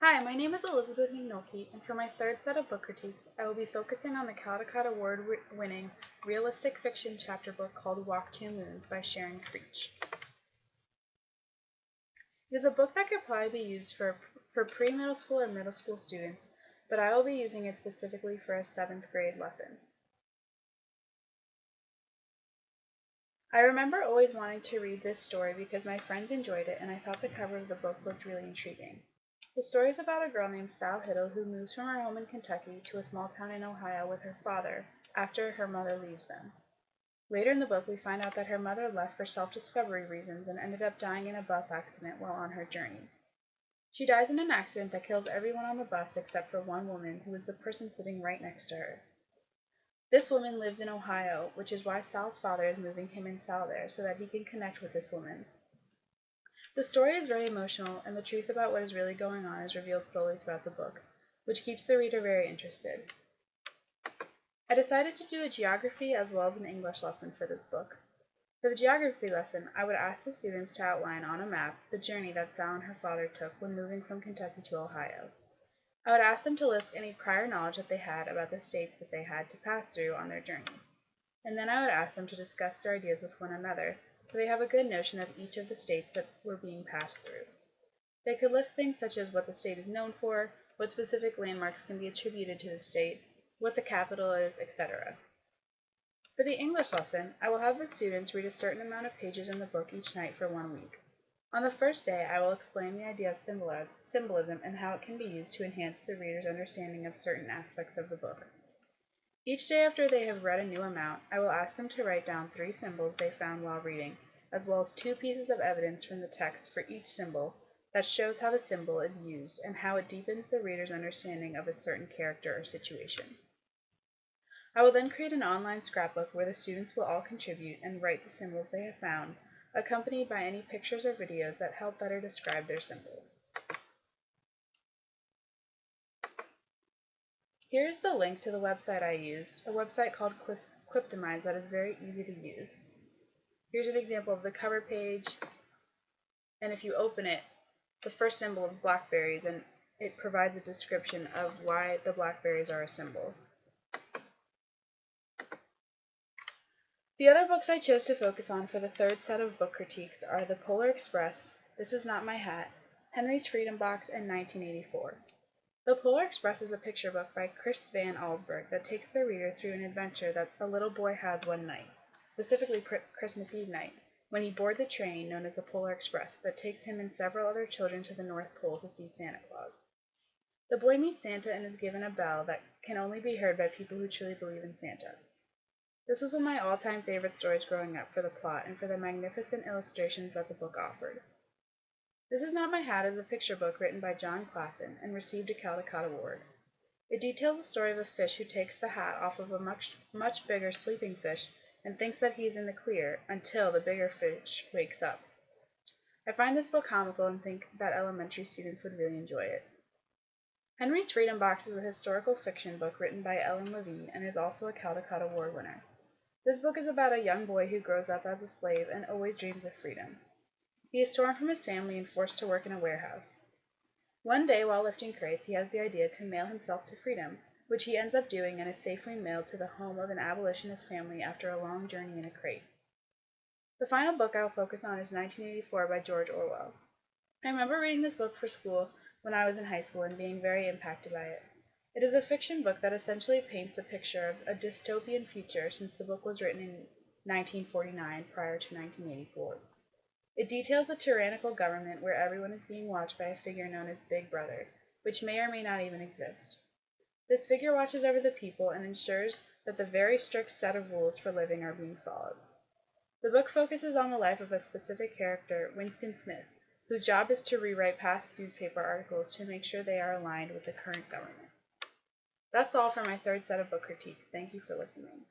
Hi, my name is Elizabeth McNulty, and for my third set of book critiques, I will be focusing on the Caldecott Award-winning realistic fiction chapter book called Walk Two Moons by Sharon Creech. It is a book that could probably be used for pre-middle school or middle school students, but I will be using it specifically for a 7th grade lesson. I remember always wanting to read this story because my friends enjoyed it and I thought the cover of the book looked really intriguing. The story is about a girl named Sal Hiddle who moves from her home in Kentucky to a small town in Ohio with her father after her mother leaves them. Later in the book, we find out that her mother left for self-discovery reasons and ended up dying in a bus accident while on her journey. She dies in an accident that kills everyone on the bus except for one woman who is the person sitting right next to her. This woman lives in Ohio, which is why Sal's father is moving him and Sal there so that he can connect with this woman. The story is very emotional, and the truth about what is really going on is revealed slowly throughout the book, which keeps the reader very interested. I decided to do a geography as well as an English lesson for this book. For the geography lesson, I would ask the students to outline on a map the journey that Sal and her father took when moving from Kentucky to Ohio. I would ask them to list any prior knowledge that they had about the states that they had to pass through on their journey. And then I would ask them to discuss their ideas with one another, so they have a good notion of each of the states that were being passed through. They could list things such as what the state is known for, what specific landmarks can be attributed to the state, what the capital is, etc. For the English lesson, I will have the students read a certain amount of pages in the book each night for 1 week. On the first day, I will explain the idea of symbolism and how it can be used to enhance the reader's understanding of certain aspects of the book. Each day after they have read a new amount, I will ask them to write down 3 symbols they found while reading, as well as 2 pieces of evidence from the text for each symbol that shows how the symbol is used and how it deepens the reader's understanding of a certain character or situation. I will then create an online scrapbook where the students will all contribute and write the symbols they have found, accompanied by any pictures or videos that help better describe their symbol. Here is the link to the website I used, a website called Cliptomize that is very easy to use. Here's an example of the cover page, and if you open it, the first symbol is blackberries, and it provides a description of why the blackberries are a symbol. The other books I chose to focus on for the third set of book critiques are The Polar Express, This Is Not My Hat, Henry's Freedom Box, and 1984. The Polar Express is a picture book by Chris Van Allsburg that takes the reader through an adventure that a little boy has one night, specifically Christmas Eve night, when he boards a train known as the Polar Express that takes him and several other children to the North Pole to see Santa Claus. The boy meets Santa and is given a bell that can only be heard by people who truly believe in Santa. This was one of my all-time favorite stories growing up for the plot and for the magnificent illustrations that the book offered. This Is Not My Hat is a picture book written by John Klassen and received a Caldecott Award. It details the story of a fish who takes the hat off of a much bigger sleeping fish and thinks that he is in the clear until the bigger fish wakes up. I find this book comical and think that elementary students would really enjoy it. Henry's Freedom Box is a historical fiction book written by Ellen Levine and is also a Caldecott Award winner. This book is about a young boy who grows up as a slave and always dreams of freedom. He is torn from his family and forced to work in a warehouse. One day, while lifting crates, he has the idea to mail himself to freedom, which he ends up doing and is safely mailed to the home of an abolitionist family after a long journey in a crate. The final book I will focus on is 1984 by George Orwell. I remember reading this book for school when I was in high school and being very impacted by it. It is a fiction book that essentially paints a picture of a dystopian future since the book was written in 1949 prior to 1984. It details a tyrannical government where everyone is being watched by a figure known as Big Brother, which may or may not even exist. This figure watches over the people and ensures that the very strict set of rules for living are being followed. The book focuses on the life of a specific character, Winston Smith, whose job is to rewrite past newspaper articles to make sure they are aligned with the current government. That's all for my third set of book critiques. Thank you for listening.